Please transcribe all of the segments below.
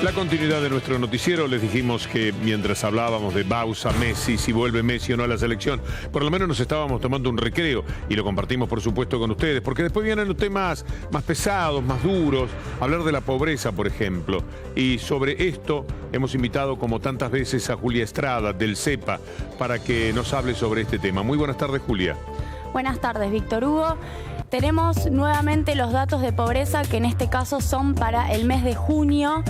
La continuidad de nuestro noticiero, les dijimos que mientras hablábamos de Bausa, Messi, si vuelve Messi o no a la selección, por lo menos nos estábamos tomando un recreo y lo compartimos por supuesto con ustedes, porque después vienen los temas más pesados, más duros, hablar de la pobreza, por ejemplo. Y sobre esto hemos invitado como tantas veces a Julia Estrada del CEPA para que nos hable sobre este tema. Muy buenas tardes, Julia. Buenas tardes, Víctor Hugo. Tenemos nuevamente los datos de pobreza que en este caso son para el mes de junio.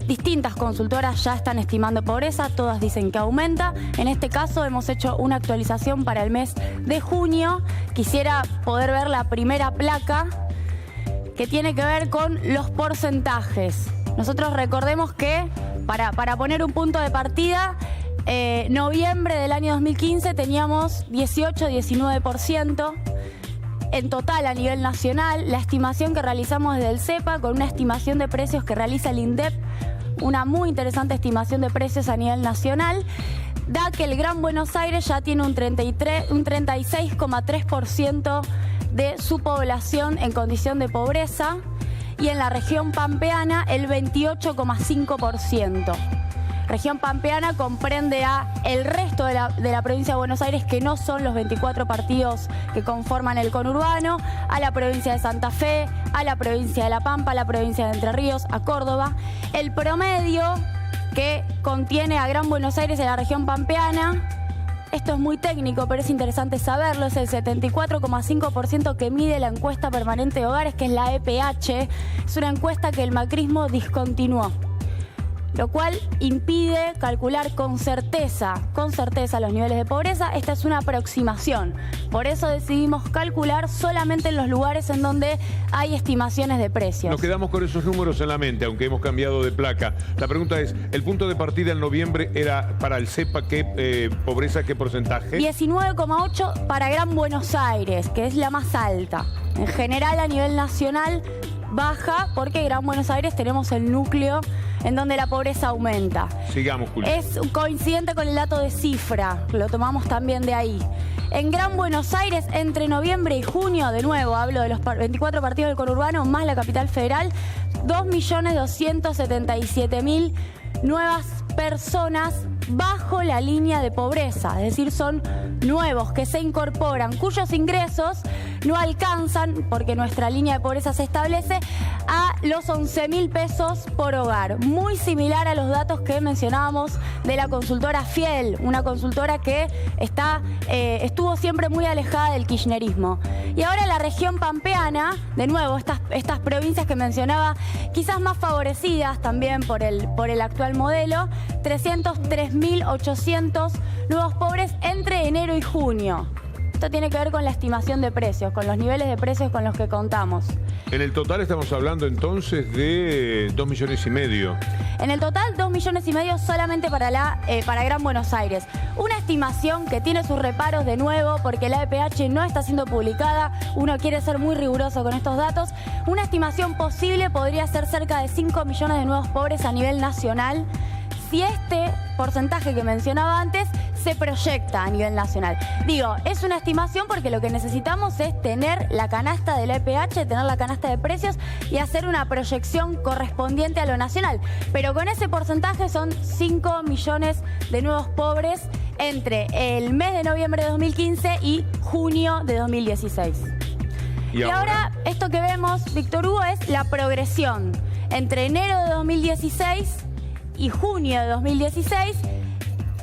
Distintas consultoras ya están estimando pobreza, todas dicen que aumenta. En este caso hemos hecho una actualización para el mes de junio. Quisiera poder ver la primera placa que tiene que ver con los porcentajes. Nosotros recordemos que, para poner un punto de partida, noviembre del año 2015 teníamos 18-19%. En total, a nivel nacional, la estimación que realizamos desde el CEPA, con una estimación de precios que realiza el INDEP, una muy interesante estimación de precios a nivel nacional, da que el Gran Buenos Aires ya tiene un 36,3% de su población en condición de pobreza y en la región pampeana el 28,5%. Región pampeana comprende a el resto de la provincia de Buenos Aires, que no son los 24 partidos que conforman el conurbano, a la provincia de Santa Fe, a la provincia de La Pampa, a la provincia de Entre Ríos, a Córdoba. El promedio que contiene a Gran Buenos Aires y a la región pampeana, esto es muy técnico, pero es interesante saberlo, es el 74,5% que mide la encuesta permanente de hogares, que es la EPH. Es una encuesta que el macrismo discontinuó, lo cual impide calcular con certeza los niveles de pobreza. Esta es una aproximación. Por eso decidimos calcular solamente en los lugares en donde hay estimaciones de precios. Nos quedamos con esos números en la mente, aunque hemos cambiado de placa. La pregunta es, ¿el punto de partida en noviembre era para el CEPA qué pobreza, qué porcentaje? 19,8 para Gran Buenos Aires, que es la más alta. En general, a nivel nacional, baja, porque en Gran Buenos Aires tenemos el núcleo en donde la pobreza aumenta. Sigamos, Julia. Es coincidente con el dato de cifra, lo tomamos también de ahí. En Gran Buenos Aires, entre noviembre y junio, de nuevo hablo de los 24 partidos del conurbano, más la capital federal, 2.277.000 nuevas personas bajo la línea de pobreza, es decir, son nuevos que se incorporan, cuyos ingresos no alcanzan, porque nuestra línea de pobreza se establece, a los 11.000 pesos por hogar. Muy similar a los datos que mencionábamos de la consultora Fiel, una consultora que estuvo siempre muy alejada del kirchnerismo. Y ahora la región pampeana, de nuevo, estas provincias que mencionaba, quizás más favorecidas también por el actual modelo, 303.800 nuevos pobres entre enero y junio. Esto tiene que ver con la estimación de precios, con los niveles de precios con los que contamos. En el total estamos hablando entonces de 2,5 millones. En el total, 2,5 millones solamente para Gran Buenos Aires. Una estimación que tiene sus reparos de nuevo, porque la EPH no está siendo publicada. Uno quiere ser muy riguroso con estos datos. Una estimación posible podría ser cerca de 5 millones de nuevos pobres a nivel nacional, si este porcentaje que mencionaba antes se proyecta a nivel nacional. Digo, es una estimación porque lo que necesitamos es tener la canasta de la EPH, tener la canasta de precios y hacer una proyección correspondiente a lo nacional. Pero con ese porcentaje son 5 millones de nuevos pobres entre el mes de noviembre de 2015 y junio de 2016. ¿Y ahora esto que vemos, Víctor Hugo, es la progresión entre enero de 2016 y junio de 2016.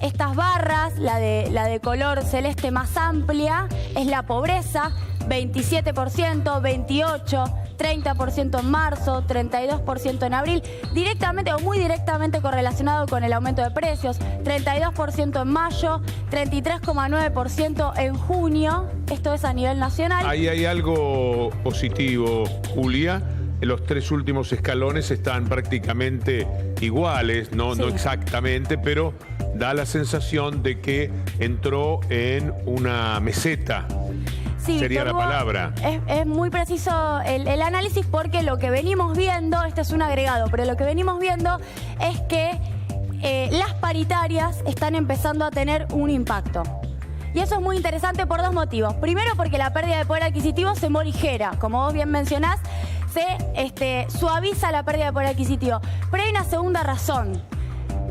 Estas barras, la de color celeste más amplia, es la pobreza, 27%, 28%, 30% en marzo, 32% en abril, directamente o muy directamente correlacionado con el aumento de precios, 32% en mayo, 33,9% en junio. Esto es a nivel nacional. Ahí hay algo positivo, Julia. Los tres últimos escalones están prácticamente iguales, no exactamente, pero da la sensación de que entró en una meseta. Sí, sería la palabra. Es muy preciso el análisis, porque lo que venimos viendo, este es un agregado, pero lo que venimos viendo es que las paritarias están empezando a tener un impacto. Y eso es muy interesante por dos motivos. Primero, porque la pérdida de poder adquisitivo se moligera. Como vos bien mencionás, se suaviza la pérdida de poder adquisitivo. Pero hay una segunda razón,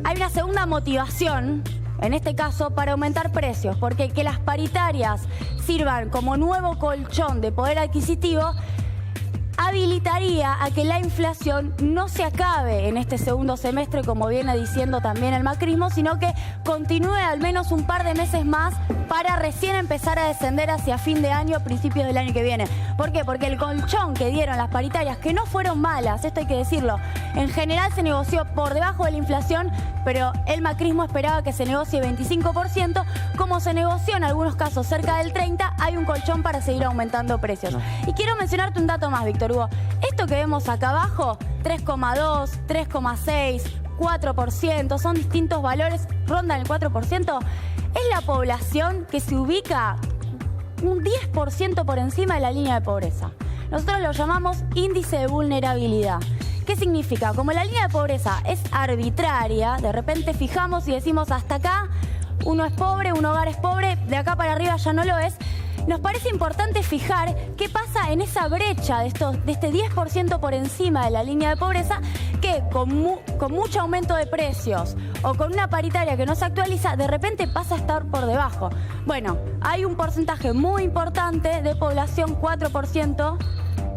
hay una segunda motivación, en este caso, para aumentar precios, porque que las paritarias sirvan como nuevo colchón de poder adquisitivo habilitaría a que la inflación no se acabe en este segundo semestre, como viene diciendo también el macrismo, sino que continúe al menos un par de meses más para recién empezar a descender hacia fin de año, principios del año que viene. ¿Por qué? Porque el colchón que dieron las paritarias, que no fueron malas, esto hay que decirlo, en general se negoció por debajo de la inflación, pero el macrismo esperaba que se negocie 25%, como se negoció en algunos casos cerca del 30%, hay un colchón para seguir aumentando precios. Y quiero mencionarte un dato más, Víctor Hugo. Esto que vemos acá abajo, 3,2, 3,6, 4%, son distintos valores, rondan el 4%, es la población que se ubica un 10% por encima de la línea de pobreza. Nosotros lo llamamos índice de vulnerabilidad. ¿Qué significa? Como la línea de pobreza es arbitraria, de repente fijamos y decimos hasta acá uno es pobre, un hogar es pobre, de acá para arriba ya no lo es. Nos parece importante fijar qué pasa en esa brecha de este 10% por encima de la línea de pobreza, que con mucho aumento de precios o con una paritaria que no se actualiza, de repente pasa a estar por debajo. Bueno, hay un porcentaje muy importante de población, 4%,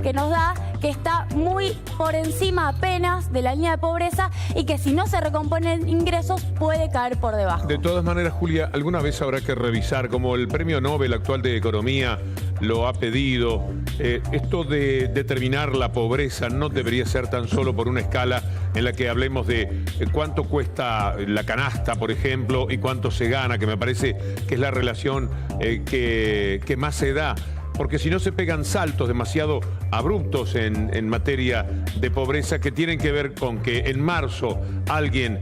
que nos da que está muy por encima apenas de la línea de pobreza y que si no se recomponen ingresos puede caer por debajo. De todas maneras, Julia, alguna vez habrá que revisar, como el premio Nobel actual de Economía lo ha pedido, esto de determinar la pobreza no debería ser tan solo por una escala en la que hablemos de cuánto cuesta la canasta, por ejemplo, y cuánto se gana, que me parece que es la relación que más se da. Porque si no se pegan saltos demasiado abruptos en materia de pobreza, que tienen que ver con que en marzo alguien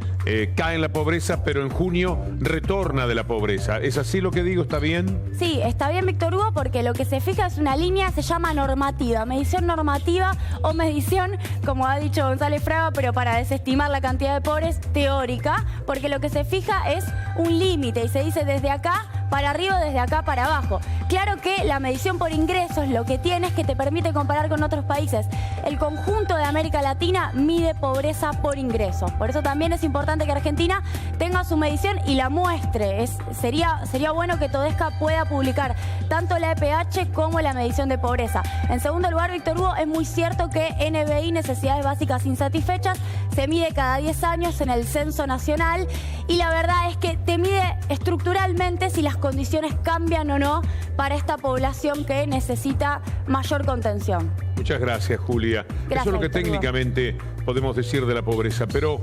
cae en la pobreza, pero en junio retorna de la pobreza. ¿Es así lo que digo? ¿Está bien? Sí, está bien, Víctor Hugo, porque lo que se fija es una línea, se llama normativa, medición normativa o medición, como ha dicho González Fraga, pero para desestimar la cantidad de pobres, teórica, porque lo que se fija es un límite y se dice desde acá para arriba, desde acá para abajo. Claro que la medición por ingresos lo que tiene es que te permite comparar con otros países. El conjunto de América Latina mide pobreza por ingresos. Por eso también es importante que Argentina tenga su medición y la muestre. Sería bueno que Todesca pueda publicar tanto la EPH como la medición de pobreza. En segundo lugar, Víctor Hugo, es muy cierto que NBI, necesidades básicas insatisfechas, se mide cada 10 años en el Censo Nacional y la verdad es que te mide estructuralmente si las condiciones cambian o no para esta población que necesita mayor contención. Muchas gracias, Julia. Gracias, eso es lo que Víctor Hugo. Técnicamente podemos decir de la pobreza, pero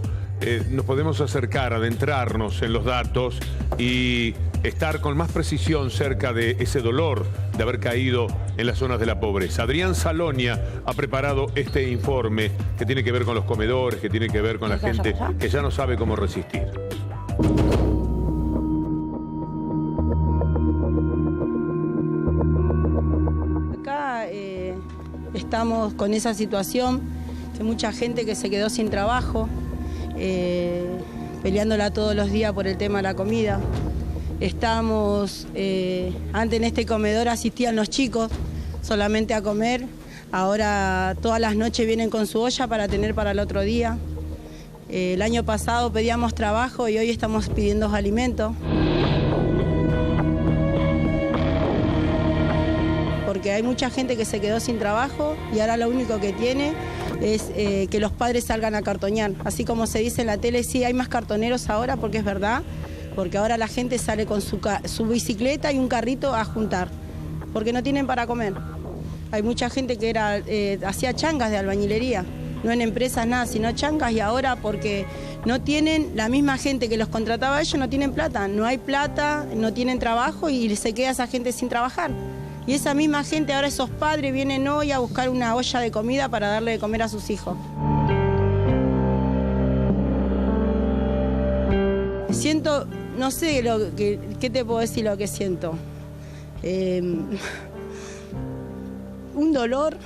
nos podemos acercar, adentrarnos en los datos y estar con más precisión cerca de ese dolor de haber caído en las zonas de la pobreza. Adrián Salonia ha preparado este informe que tiene que ver con los comedores, que tiene que ver con la gente que ya no sabe cómo resistir. Acá estamos con esa situación de mucha gente que se quedó sin trabajo, peleándola todos los días por el tema de la comida. Estamos, antes en este comedor asistían los chicos solamente a comer, ahora todas las noches vienen con su olla para tener para el otro día. El año pasado pedíamos trabajo y hoy estamos pidiendo alimentos. Porque hay mucha gente que se quedó sin trabajo y ahora lo único que tiene es que los padres salgan a cartonear. Así como se dice en la tele, sí, hay más cartoneros ahora, porque es verdad, porque ahora la gente sale con su bicicleta y un carrito a juntar, porque no tienen para comer. Hay mucha gente que hacía changas de albañilería, no en empresas nada, sino changas, y ahora porque no tienen, la misma gente que los contrataba a ellos no tienen plata, no hay plata, no tienen trabajo y se queda esa gente sin trabajar. Y esa misma gente, ahora esos padres vienen hoy a buscar una olla de comida para darle de comer a sus hijos. Siento, no sé qué te puedo decir lo que siento. Un dolor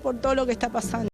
por todo lo que está pasando.